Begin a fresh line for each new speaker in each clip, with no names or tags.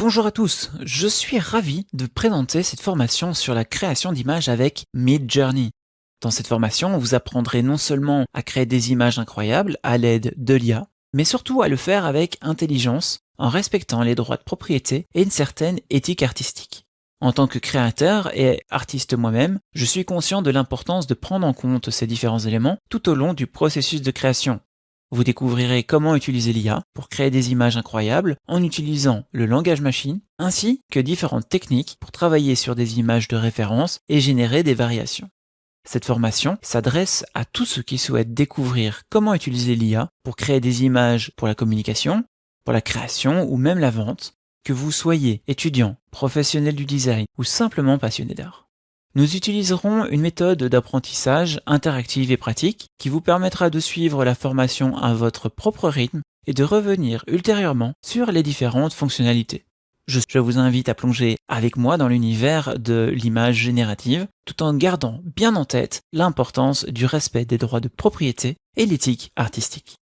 Bonjour à tous, je suis ravi de présenter cette formation sur la création d'images avec Midjourney. Dans cette formation, vous apprendrez non seulement à créer des images incroyables à l'aide de l'IA, mais surtout à le faire avec intelligence, en respectant les droits de propriété et une certaine éthique artistique. En tant que créateur et artiste moi-même, je suis conscient de l'importance de prendre en compte ces différents éléments tout au long du processus de création. Vous découvrirez comment utiliser l'IA pour créer des images incroyables en utilisant le langage machine, ainsi que différentes techniques pour travailler sur des images de référence et générer des variations. Cette formation s'adresse à tous ceux qui souhaitent découvrir comment utiliser l'IA pour créer des images pour la communication, pour la création ou même la vente, que vous soyez étudiant, professionnel du design ou simplement passionné d'art. Nous utiliserons une méthode d'apprentissage interactive et pratique qui vous permettra de suivre la formation à votre propre rythme et de revenir ultérieurement sur les différentes fonctionnalités. Je vous invite à plonger avec moi dans l'univers de l'image générative tout en gardant bien en tête l'importance du respect des droits de propriété et l'éthique artistique.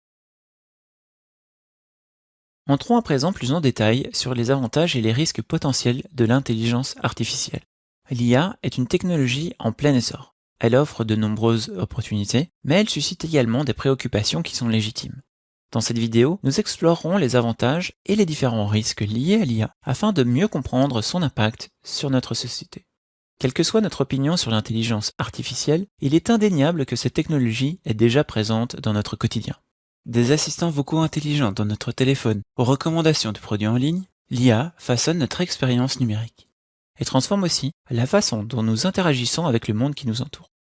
Entrons à présent plus en détail sur les avantages et les risques potentiels de l'intelligence artificielle. L'IA est une technologie en plein essor. Elle offre de nombreuses opportunités, mais elle suscite également des préoccupations qui sont légitimes. Dans cette vidéo, nous explorerons les avantages et les différents risques liés à l'IA afin de mieux comprendre son impact sur notre société. Quelle que soit notre opinion sur l'intelligence artificielle, il est indéniable que cette technologie est déjà présente dans notre quotidien. Des assistants vocaux intelligents dans notre téléphone aux recommandations de produits en ligne, l'IA façonne notre expérience numérique et transforme aussi la façon dont nous interagissons avec le monde qui nous entoure.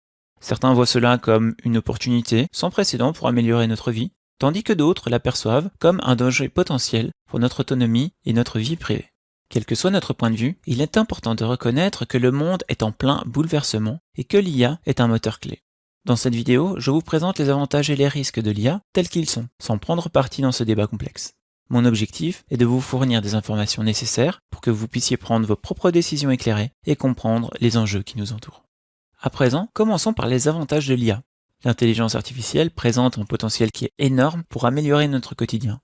Certains voient cela comme une opportunité sans précédent pour améliorer notre vie, tandis que d'autres l'aperçoivent comme un danger potentiel pour notre autonomie et notre vie privée. Quel que soit notre point de vue, il est important de reconnaître que le monde est en plein bouleversement et que l'IA est un moteur clé. Dans cette vidéo, je vous présente les avantages et les risques de l'IA tels qu'ils sont, sans prendre parti dans ce débat complexe. Mon objectif est de vous fournir des informations nécessaires pour que vous puissiez prendre vos propres décisions éclairées et comprendre les enjeux qui nous entourent. À présent, commençons par les avantages de l'IA. L'intelligence artificielle présente un potentiel qui est énorme pour améliorer notre quotidien.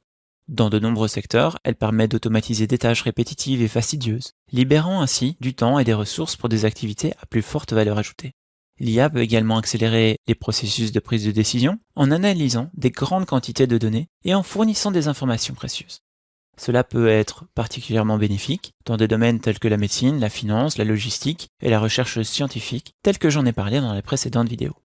Dans de nombreux secteurs, elle permet d'automatiser des tâches répétitives et fastidieuses, libérant ainsi du temps et des ressources pour des activités à plus forte valeur ajoutée. L'IA peut également accélérer les processus de prise de décision en analysant des grandes quantités de données et en fournissant des informations précieuses. Cela peut être particulièrement bénéfique dans des domaines tels que la médecine, la finance, la logistique et la recherche scientifique, tels que j'en ai parlé dans les précédentes vidéos.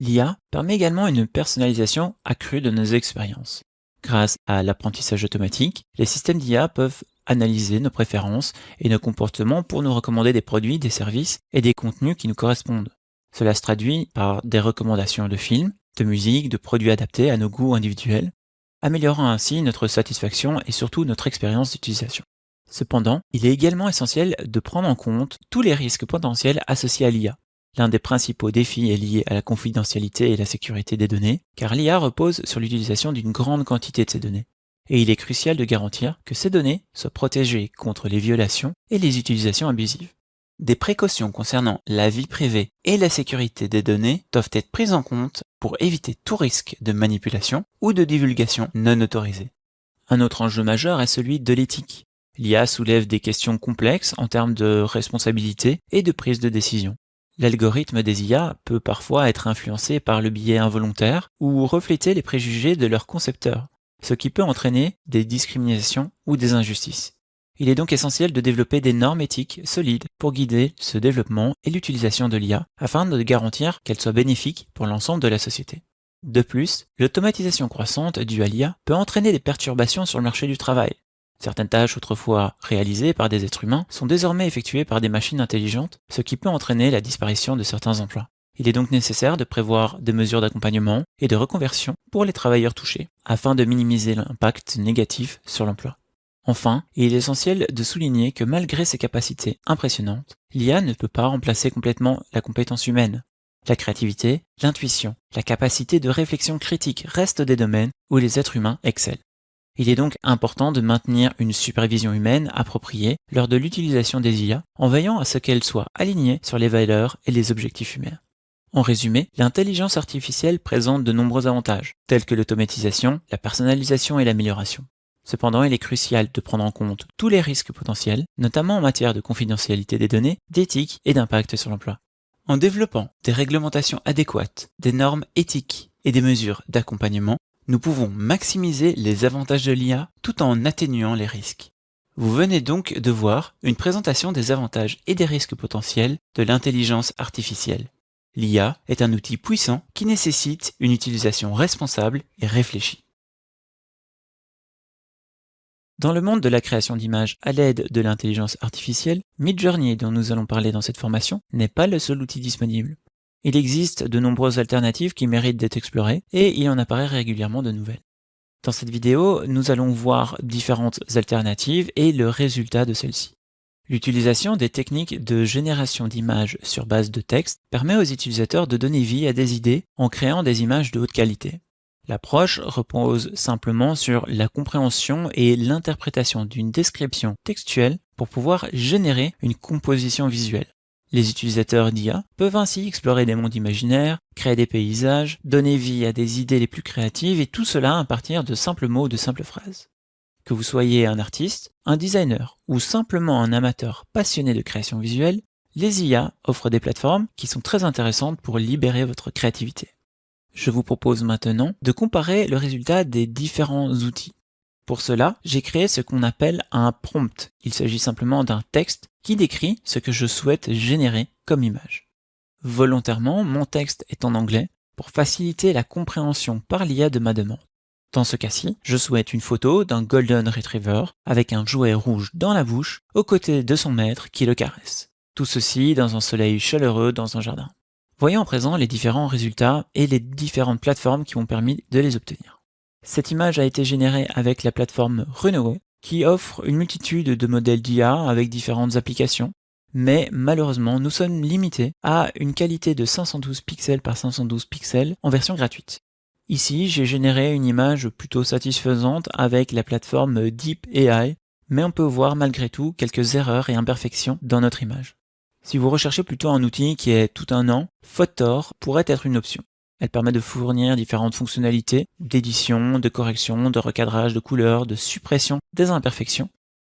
L'IA permet également une personnalisation accrue de nos expériences. Grâce à l'apprentissage automatique, les systèmes d'IA peuvent analyser nos préférences et nos comportements pour nous recommander des produits, des services et des contenus qui nous correspondent. Cela se traduit par des recommandations de films, de musique, de produits adaptés à nos goûts individuels, améliorant ainsi notre satisfaction et surtout notre expérience d'utilisation. Cependant, il est également essentiel de prendre en compte tous les risques potentiels associés à l'IA. L'un des principaux défis est lié à la confidentialité et la sécurité des données, car l'IA repose sur l'utilisation d'une grande quantité de ces données. Et il est crucial de garantir que ces données soient protégées contre les violations et les utilisations abusives. Des précautions concernant la vie privée et la sécurité des données doivent être prises en compte pour éviter tout risque de manipulation ou de divulgation non autorisée. Un autre enjeu majeur est celui de l'éthique. L'IA soulève des questions complexes en termes de responsabilité et de prise de décision. L'algorithme des IA peut parfois être influencé par le biais involontaire ou refléter les préjugés de leurs concepteurs, ce qui peut entraîner des discriminations ou des injustices. Il est donc essentiel de développer des normes éthiques solides pour guider ce développement et l'utilisation de l'IA afin de garantir qu'elle soit bénéfique pour l'ensemble de la société. De plus, l'automatisation croissante due à l'IA peut entraîner des perturbations sur le marché du travail. Certaines tâches autrefois réalisées par des êtres humains sont désormais effectuées par des machines intelligentes, ce qui peut entraîner la disparition de certains emplois. Il est donc nécessaire de prévoir des mesures d'accompagnement et de reconversion pour les travailleurs touchés, afin de minimiser l'impact négatif sur l'emploi. Enfin, il est essentiel de souligner que malgré ses capacités impressionnantes, l'IA ne peut pas remplacer complètement la compétence humaine. La créativité, l'intuition, la capacité de réflexion critique restent des domaines où les êtres humains excellent. Il est donc important de maintenir une supervision humaine appropriée lors de l'utilisation des IA en veillant à ce qu'elles soient alignées sur les valeurs et les objectifs humains. En résumé, l'intelligence artificielle présente de nombreux avantages, tels que l'automatisation, la personnalisation et l'amélioration. Cependant, il est crucial de prendre en compte tous les risques potentiels, notamment en matière de confidentialité des données, d'éthique et d'impact sur l'emploi. En développant des réglementations adéquates, des normes éthiques et des mesures d'accompagnement, nous pouvons maximiser les avantages de l'IA tout en atténuant les risques. Vous venez donc de voir une présentation des avantages et des risques potentiels de l'intelligence artificielle. L'IA est un outil puissant qui nécessite une utilisation responsable et réfléchie. Dans le monde de la création d'images à l'aide de l'intelligence artificielle, Midjourney, dont nous allons parler dans cette formation, n'est pas le seul outil disponible. Il existe de nombreuses alternatives qui méritent d'être explorées et il en apparaît régulièrement de nouvelles. Dans cette vidéo, nous allons voir différentes alternatives et le résultat de celles-ci. L'utilisation des techniques de génération d'images sur base de texte permet aux utilisateurs de donner vie à des idées en créant des images de haute qualité. L'approche repose simplement sur la compréhension et l'interprétation d'une description textuelle pour pouvoir générer une composition visuelle. Les utilisateurs d'IA peuvent ainsi explorer des mondes imaginaires, créer des paysages, donner vie à des idées les plus créatives et tout cela à partir de simples mots ou de simples phrases. Que vous soyez un artiste, un designer ou simplement un amateur passionné de création visuelle, les IA offrent des plateformes qui sont très intéressantes pour libérer votre créativité. Je vous propose maintenant de comparer le résultat des différents outils. Pour cela, j'ai créé ce qu'on appelle un prompt. Il s'agit simplement d'un texte qui décrit ce que je souhaite générer comme image. Volontairement, mon texte est en anglais pour faciliter la compréhension par l'IA de ma demande. Dans ce cas-ci, je souhaite une photo d'un Golden Retriever avec un jouet rouge dans la bouche aux côtés de son maître qui le caresse. Tout ceci dans un soleil chaleureux dans un jardin. Voyons à présent les différents résultats et les différentes plateformes qui ont permis de les obtenir. Cette image a été générée avec la plateforme Runway qui offre une multitude de modèles d'IA avec différentes applications, mais malheureusement nous sommes limités à une qualité de 512 pixels par 512 pixels en version gratuite. Ici, j'ai généré une image plutôt satisfaisante avec la plateforme Deep AI, mais on peut voir malgré tout quelques erreurs et imperfections dans notre image. Si vous recherchez plutôt un outil qui est tout un an, Photor pourrait être une option. Elle permet de fournir différentes fonctionnalités d'édition, de correction, de recadrage de couleurs, de suppression des imperfections.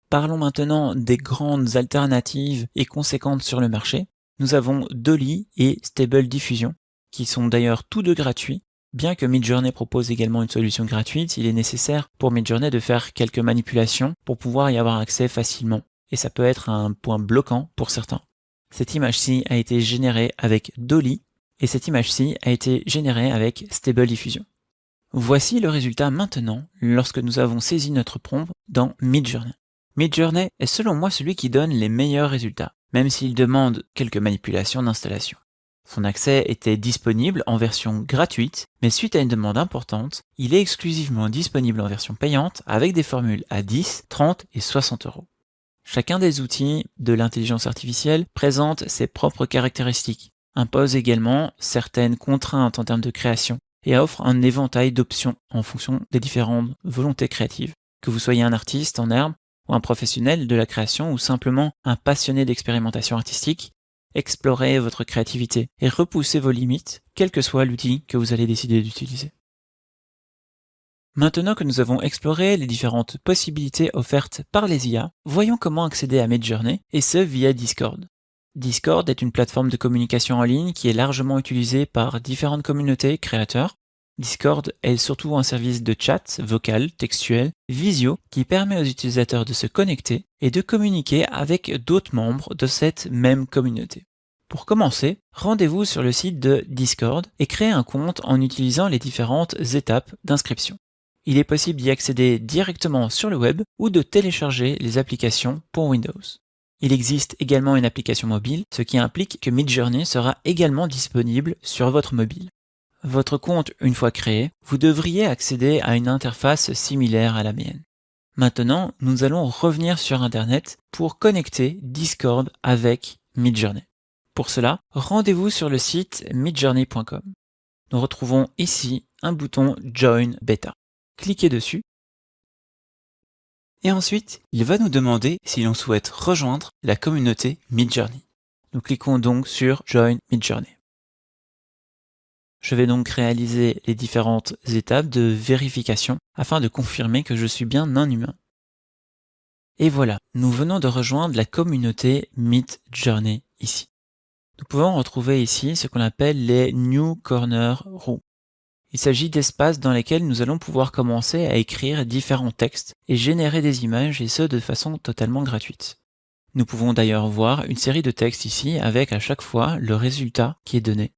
Parlons maintenant des grandes alternatives et conséquentes sur le marché. Nous avons Dolly et Stable Diffusion, qui sont d'ailleurs tous deux gratuits. Bien que Midjourney propose également une solution gratuite, il est nécessaire pour Midjourney de faire quelques manipulations pour pouvoir y avoir accès facilement. Et ça peut être un point bloquant pour certains. Cette image-ci a été générée avec Dolly et cette image-ci a été générée avec Stable Diffusion. Voici le résultat maintenant lorsque nous avons saisi notre prompt dans Midjourney. Midjourney est selon moi celui qui donne les meilleurs résultats, même s'il demande quelques manipulations d'installation. Son accès était disponible en version gratuite, mais suite à une demande importante, il est exclusivement disponible en version payante avec des formules à 10, 30 et 60 €. Chacun des outils de l'intelligence artificielle présente ses propres caractéristiques, impose également certaines contraintes en termes de création et offre un éventail d'options en fonction des différentes volontés créatives. Que vous soyez un artiste en herbe ou un professionnel de la création ou simplement un passionné d'expérimentation artistique, explorez votre créativité et repoussez vos limites, quel que soit l'outil que vous allez décider d'utiliser. Maintenant que nous avons exploré les différentes possibilités offertes par les IA, voyons comment accéder à Midjourney, et ce via Discord. Discord est une plateforme de communication en ligne qui est largement utilisée par différentes communautés créateurs. Discord est surtout un service de chat, vocal, textuel, visio, qui permet aux utilisateurs de se connecter et de communiquer avec d'autres membres de cette même communauté. Pour commencer, rendez-vous sur le site de Discord et créez un compte en utilisant les différentes étapes d'inscription. Il est possible d'y accéder directement sur le web ou de télécharger les applications pour Windows. Il existe également une application mobile, ce qui implique que Midjourney sera également disponible sur votre mobile. Votre compte une fois créé, vous devriez accéder à une interface similaire à la mienne. Maintenant, nous allons revenir sur Internet pour connecter Discord avec Midjourney. Pour cela, rendez-vous sur le site midjourney.com. Nous retrouvons ici un bouton Join Beta. Cliquez dessus. Et ensuite, il va nous demander si l'on souhaite rejoindre la communauté Midjourney. Nous cliquons donc sur Join Midjourney. Je vais donc réaliser les différentes étapes de vérification afin de confirmer que je suis bien un humain. Et voilà, nous venons de rejoindre la communauté Midjourney ici. Nous pouvons retrouver ici ce qu'on appelle les New Corner Room. Il s'agit d'espaces dans lesquels nous allons pouvoir commencer à écrire différents textes et générer des images, et ce de façon totalement gratuite. Nous pouvons d'ailleurs voir une série de textes ici avec à chaque fois le résultat qui est donné.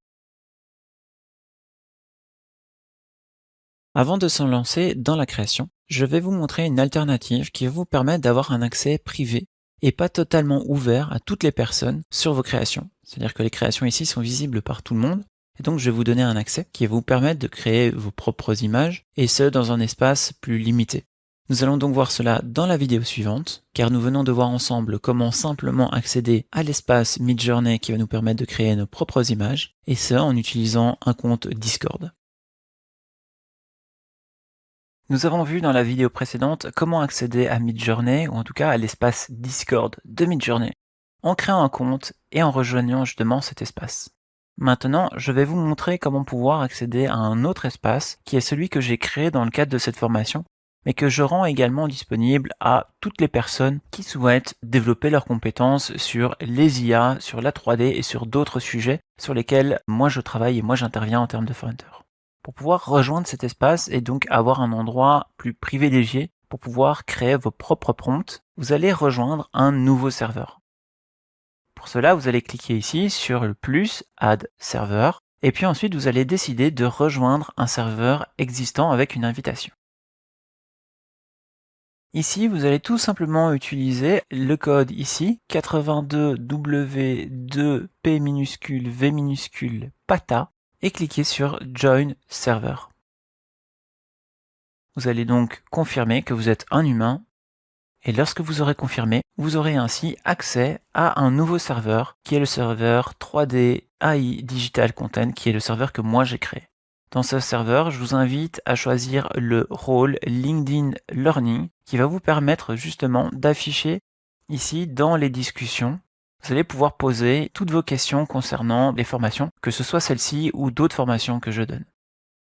Avant de se lancer dans la création, je vais vous montrer une alternative qui va vous permettre d'avoir un accès privé et pas totalement ouvert à toutes les personnes sur vos créations. C'est-à-dire que les créations ici sont visibles par tout le monde, et donc je vais vous donner un accès qui va vous permettre de créer vos propres images, et ce dans un espace plus limité. Nous allons donc voir cela dans la vidéo suivante, car nous venons de voir ensemble comment simplement accéder à l'espace Midjourney qui va nous permettre de créer nos propres images, et ce en utilisant un compte Discord. Nous avons vu dans la vidéo précédente comment accéder à Midjourney, ou en tout cas à l'espace Discord de Midjourney, en créant un compte et en rejoignant justement cet espace. Maintenant, je vais vous montrer comment pouvoir accéder à un autre espace, qui est celui que j'ai créé dans le cadre de cette formation, mais que je rends également disponible à toutes les personnes qui souhaitent développer leurs compétences sur les IA, sur la 3D et sur d'autres sujets sur lesquels moi je travaille et moi j'interviens en termes de Founder. Pour pouvoir rejoindre cet espace et donc avoir un endroit plus privilégié pour pouvoir créer vos propres prompts, vous allez rejoindre un nouveau serveur. Pour cela, vous allez cliquer ici sur le plus Add Server, et puis ensuite vous allez décider de rejoindre un serveur existant avec une invitation. Ici, vous allez tout simplement utiliser le code ici, 82W2P minuscule V minuscule PATA, et cliquez sur Join Server. Vous allez donc confirmer que vous êtes un humain, et lorsque vous aurez confirmé, vous aurez ainsi accès à un nouveau serveur, qui est le serveur 3D AI Digital Content, qui est le serveur que moi j'ai créé. Dans ce serveur, je vous invite à choisir le rôle LinkedIn Learning, qui va vous permettre justement d'afficher ici dans les discussions. Vous allez pouvoir poser toutes vos questions concernant les formations, que ce soit celle-ci ou d'autres formations que je donne.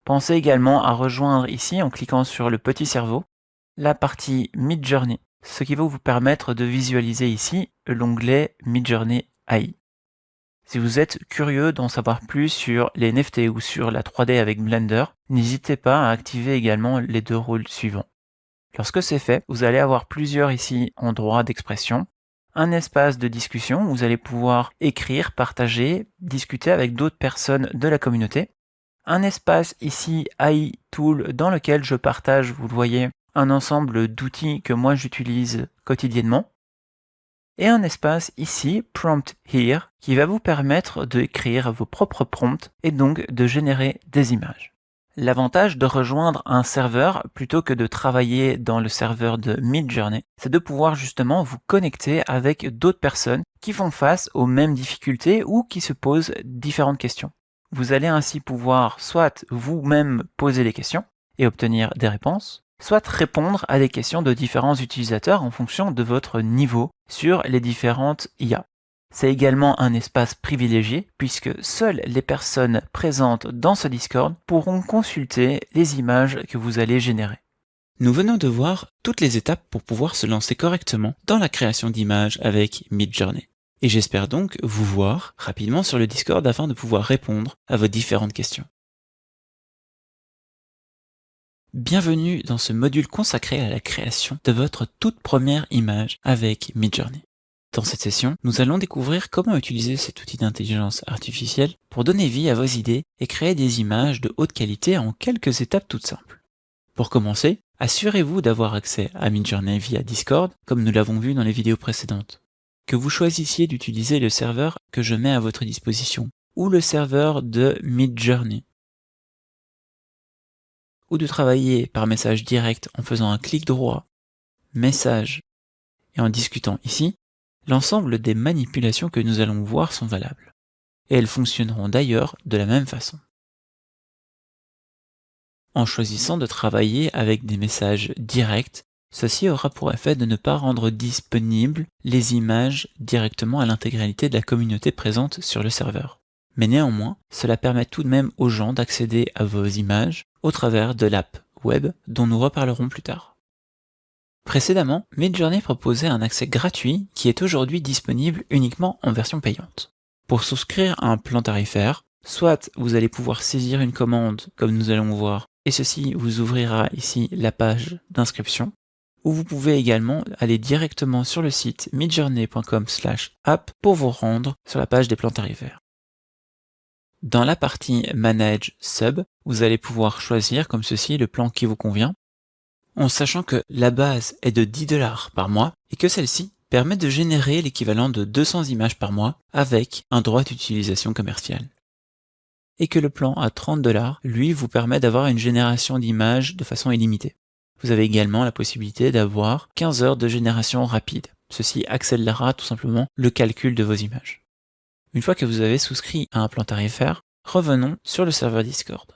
Pensez également à rejoindre ici, en cliquant sur le petit cerveau, la partie Midjourney, ce qui va vous permettre de visualiser ici l'onglet Midjourney AI. Si vous êtes curieux d'en savoir plus sur les NFT ou sur la 3D avec Blender, n'hésitez pas à activer également les deux rôles suivants. Lorsque c'est fait, vous allez avoir plusieurs ici endroits d'expression, un espace de discussion où vous allez pouvoir écrire, partager, discuter avec d'autres personnes de la communauté, un espace ici AI Tool dans lequel je partage, vous le voyez, un ensemble d'outils que moi j'utilise quotidiennement, et un espace ici, Prompt Here, qui va vous permettre d'écrire vos propres prompts et donc de générer des images. L'avantage de rejoindre un serveur plutôt que de travailler dans le serveur de Midjourney, c'est de pouvoir justement vous connecter avec d'autres personnes qui font face aux mêmes difficultés ou qui se posent différentes questions. Vous allez ainsi pouvoir soit vous-même poser des questions et obtenir des réponses, soit répondre à des questions de différents utilisateurs en fonction de votre niveau sur les différentes IA. C'est également un espace privilégié puisque seules les personnes présentes dans ce Discord pourront consulter les images que vous allez générer. Nous venons de voir toutes les étapes pour pouvoir se lancer correctement dans la création d'images avec Midjourney. Et j'espère donc vous voir rapidement sur le Discord afin de pouvoir répondre à vos différentes questions. Bienvenue dans ce module consacré à la création de votre toute première image avec Midjourney. Dans cette session, nous allons découvrir comment utiliser cet outil d'intelligence artificielle pour donner vie à vos idées et créer des images de haute qualité en quelques étapes toutes simples. Pour commencer, assurez-vous d'avoir accès à Midjourney via Discord, comme nous l'avons vu dans les vidéos précédentes. Que vous choisissiez d'utiliser le serveur que je mets à votre disposition, ou le serveur de Midjourney, ou de travailler par message direct en faisant un clic droit, message, et en discutant ici, l'ensemble des manipulations que nous allons voir sont valables. Et elles fonctionneront d'ailleurs de la même façon. En choisissant de travailler avec des messages directs, ceci aura pour effet de ne pas rendre disponibles les images directement à l'intégralité de la communauté présente sur le serveur. Mais néanmoins, cela permet tout de même aux gens d'accéder à vos images au travers de l'app web dont nous reparlerons plus tard. Précédemment, Midjourney proposait un accès gratuit qui est aujourd'hui disponible uniquement en version payante. Pour souscrire à un plan tarifaire, soit vous allez pouvoir saisir une commande comme nous allons voir, et ceci vous ouvrira ici la page d'inscription, ou vous pouvez également aller directement sur le site midjourney.com/app pour vous rendre sur la page des plans tarifaires. Dans la partie Manage Sub, vous allez pouvoir choisir comme ceci le plan qui vous convient, en sachant que la base est de 10 $ par mois et que celle-ci permet de générer l'équivalent de 200 images par mois avec un droit d'utilisation commercial. Et que le plan à 30 $, lui, vous permet d'avoir une génération d'images de façon illimitée. Vous avez également la possibilité d'avoir 15 heures de génération rapide. Ceci accélérera tout simplement le calcul de vos images. Une fois que vous avez souscrit à un plan tarifaire, revenons sur le serveur Discord.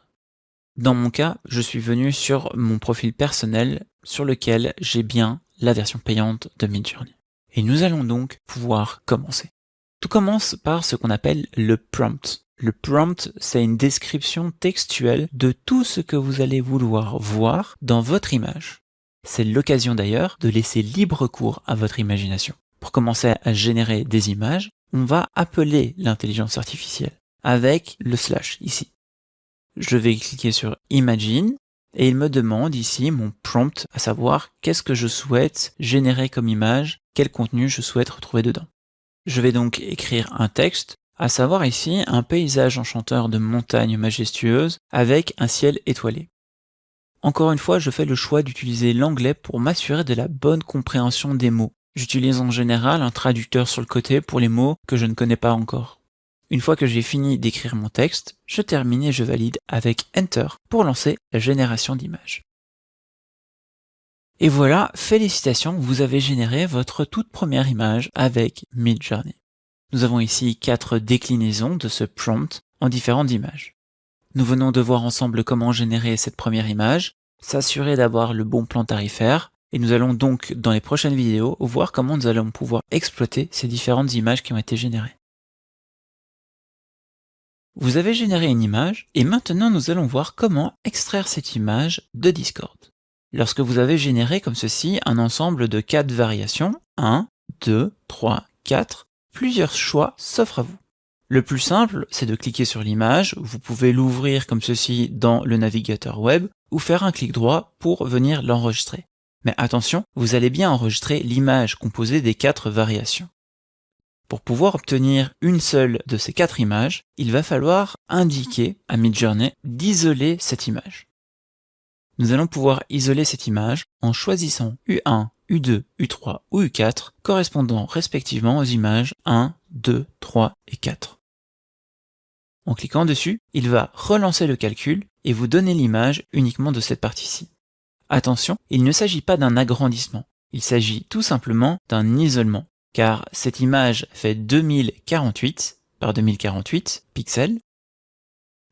Dans mon cas, je suis venu sur mon profil personnel sur lequel j'ai bien la version payante de Midjourney. Et nous allons donc pouvoir commencer. Tout commence par ce qu'on appelle le prompt. Le prompt, c'est une description textuelle de tout ce que vous allez vouloir voir dans votre image. C'est l'occasion d'ailleurs de laisser libre cours à votre imagination. Pour commencer à générer des images, on va appeler l'intelligence artificielle avec le / ici. Je vais cliquer sur Imagine et il me demande ici mon prompt, à savoir qu'est-ce que je souhaite générer comme image, quel contenu je souhaite retrouver dedans. Je vais donc écrire un texte, à savoir ici un paysage enchanteur de montagnes majestueuses avec un ciel étoilé. Encore une fois, je fais le choix d'utiliser l'anglais pour m'assurer de la bonne compréhension des mots. J'utilise en général un traducteur sur le côté pour les mots que je ne connais pas encore. Une fois que j'ai fini d'écrire mon texte, je termine et je valide avec Enter pour lancer la génération d'images. Et voilà, félicitations, vous avez généré votre toute première image avec Midjourney. Nous avons ici 4 déclinaisons de ce prompt en différentes images. Nous venons de voir ensemble comment générer cette première image, s'assurer d'avoir le bon plan tarifaire, et nous allons donc dans les prochaines vidéos voir comment nous allons pouvoir exploiter ces différentes images qui ont été générées. Vous avez généré une image et maintenant nous allons voir comment extraire cette image de Discord. Lorsque vous avez généré comme ceci un ensemble de 4 variations, 1, 2, 3, 4, plusieurs choix s'offrent à vous. Le plus simple, c'est de cliquer sur l'image, vous pouvez l'ouvrir comme ceci dans le navigateur web ou faire un clic droit pour venir l'enregistrer. Mais attention, vous allez bien enregistrer l'image composée des 4 variations. Pour pouvoir obtenir une seule de ces 4 images, il va falloir indiquer à Midjourney d'isoler cette image. Nous allons pouvoir isoler cette image en choisissant U1, U2, U3 ou U4 correspondant respectivement aux images 1, 2, 3 et 4. En cliquant dessus, il va relancer le calcul et vous donner l'image uniquement de cette partie-ci. Attention, il ne s'agit pas d'un agrandissement, il s'agit tout simplement d'un isolement. Car cette image fait 2048 par 2048 pixels,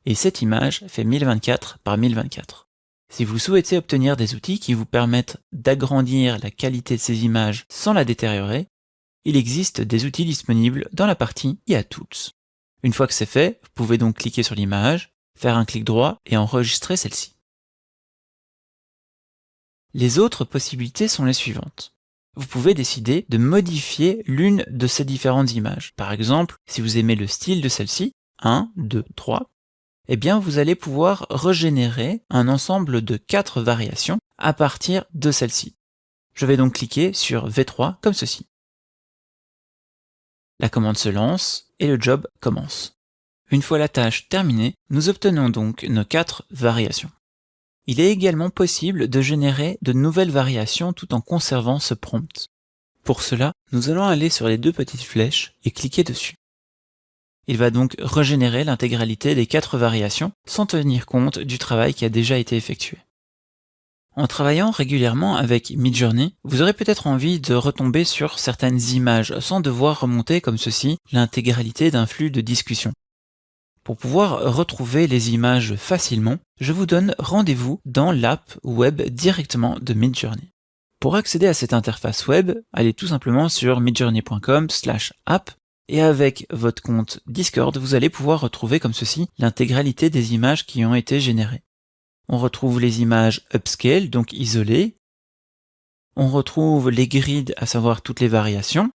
et cette image fait 1024 par 1024. Si vous souhaitez obtenir des outils qui vous permettent d'agrandir la qualité de ces images sans la détériorer, il existe des outils disponibles dans la partie IA Tools. Une fois que c'est fait, vous pouvez donc cliquer sur l'image, faire un clic droit et enregistrer celle-ci. Les autres possibilités sont les suivantes. Vous pouvez décider de modifier l'une de ces différentes images. Par exemple, si vous aimez le style de celle-ci, 1, 2, 3, eh bien vous allez pouvoir régénérer un ensemble de 4 variations à partir de celle-ci. Je vais donc cliquer sur V3 comme ceci. La commande se lance et le job commence. Une fois la tâche terminée, nous obtenons donc nos 4 variations. Il est également possible de générer de nouvelles variations tout en conservant ce prompt. Pour cela, nous allons aller sur les 2 petites flèches et cliquer dessus. Il va donc régénérer l'intégralité des 4 variations sans tenir compte du travail qui a déjà été effectué. En travaillant régulièrement avec Midjourney, vous aurez peut-être envie de retomber sur certaines images sans devoir remonter comme ceci l'intégralité d'un flux de discussion. Pour pouvoir retrouver les images facilement, je vous donne rendez-vous dans l'app web directement de Midjourney. Pour accéder à cette interface web, allez tout simplement sur midjourney.com/app Et avec votre compte Discord, vous allez pouvoir retrouver comme ceci l'intégralité des images qui ont été générées. On retrouve les images upscale, donc isolées. On retrouve les grids, à savoir toutes les variations.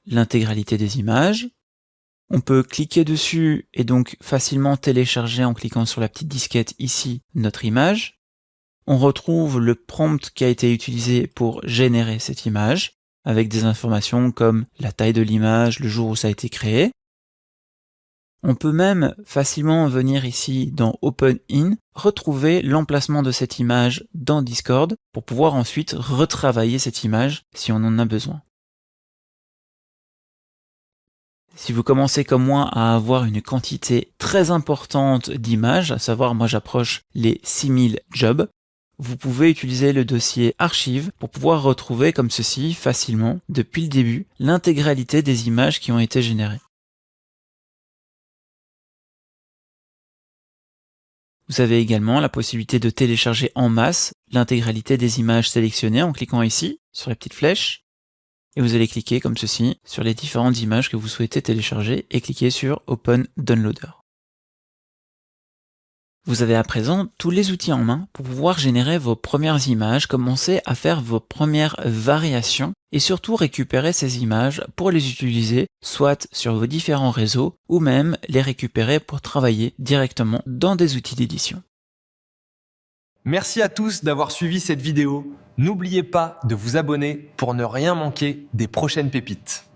L'intégralité des images. On peut cliquer dessus et donc facilement télécharger en cliquant sur la petite disquette ici notre image. On retrouve le prompt qui a été utilisé pour générer cette image, avec des informations comme la taille de l'image, le jour où ça a été créé. On peut même facilement venir ici dans Open In, retrouver l'emplacement de cette image dans Discord pour pouvoir ensuite retravailler cette image si on en a besoin. Si vous commencez comme moi à avoir une quantité très importante d'images, à savoir moi j'approche les 6000 jobs, vous pouvez utiliser le dossier archive pour pouvoir retrouver comme ceci facilement, depuis le début, l'intégralité des images qui ont été générées. Vous avez également la possibilité de télécharger en masse l'intégralité des images sélectionnées en cliquant ici sur la petite flèche. Et vous allez cliquer comme ceci sur les différentes images que vous souhaitez télécharger et cliquer sur Open Downloader. Vous avez à présent tous les outils en main pour pouvoir générer vos premières images, commencer à faire vos premières variations et surtout récupérer ces images pour les utiliser soit sur vos différents réseaux ou même les récupérer pour travailler directement dans des outils d'édition.
Merci à tous d'avoir suivi cette vidéo. N'oubliez pas de vous abonner pour ne rien manquer des prochaines pépites.